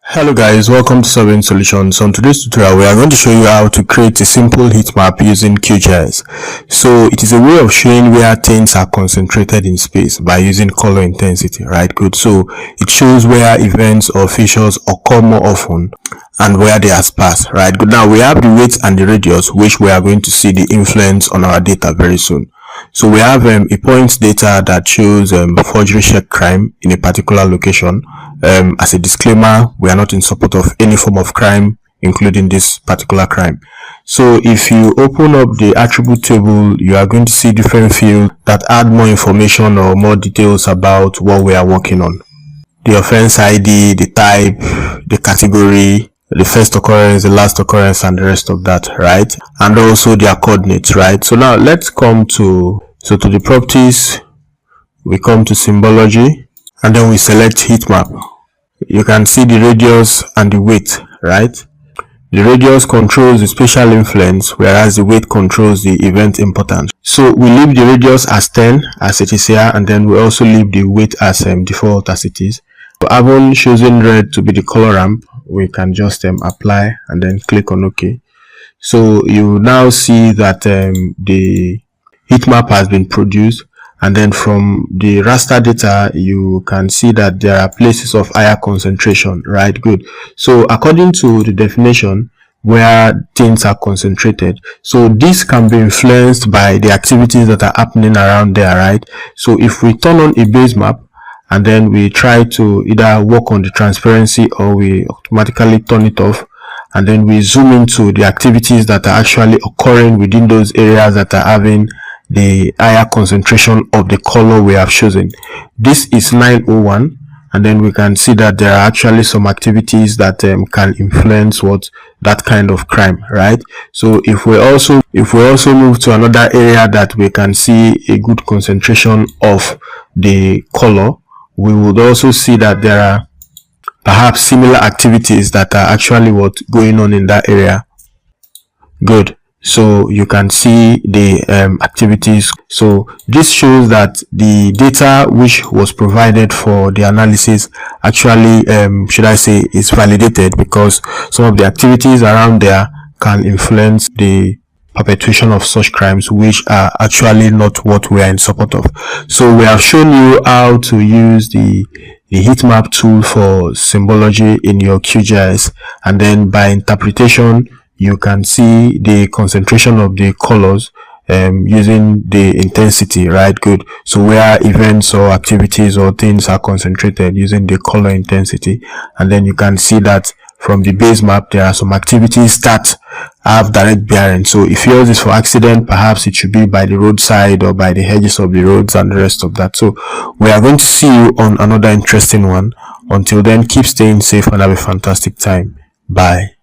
Hello guys, welcome to Solving Solutions. On today's tutorial, we are going to show you how to create a simple heat map using QGIS. So it is a way of showing where things are concentrated in space by using color intensity, right? Good. So it shows where events or features occur more often and where they are sparse, right? Good. Now we have the weight and the radius, which we are going to see the influence on our data very soon. So we have a points data that shows forgery check crime in a particular location. As a disclaimer, we are not in support of any form of crime, including this particular crime. So if you open up the attribute table, you are going to see different fields that add more information or more details about what we are working on. The offense ID, the type, the category, the first occurrence, the last occurrence, and the rest of that, right? And also their coordinates, right? So now let's come to the properties. We come to symbology, and then we select heat map. You can see the radius and the weight, right? The radius controls the spatial influence, whereas the weight controls the event importance. So we leave the radius as 10 as it is here, and then we also leave the weight as default as it is. So having chosen red to be the color ramp, we can just apply and then click on OK. So you now see that the heat map has been produced, and then from the raster data you can see that there are places of higher concentration, right? Good. So according to the definition, where things are concentrated, so this can be influenced by the activities that are happening around there, right? So if we turn on a base map and then we try to either work on the transparency, or we automatically turn it off, and then we zoom into the activities that are actually occurring within those areas that are having the higher concentration of the color we have chosen. This is 901, and then we can see that there are actually some activities that can influence that kind of crime, right? So if we also move to another area that we can see a good concentration of the color, we would also see that there are perhaps similar activities that are actually going on in that area. Good. So you can see the activities. So this shows that the data which was provided for the analysis actually should I say is validated, because some of the activities around there can influence the perpetration of such crimes, which are actually not what we are in support of. So we have shown you how to use the heat map tool for symbology in your QGIS, and then by interpretation you can see the concentration of the colors using the intensity, right? Good. So where events or activities or things are concentrated using the color intensity, and then you can see that from the base map there are some activities that have direct bearing. So if yours is for accident, perhaps it should be by the roadside or by the hedges of the roads and the rest of that. So we are going to see you on another interesting one. Until then, keep staying safe and have a fantastic time. Bye.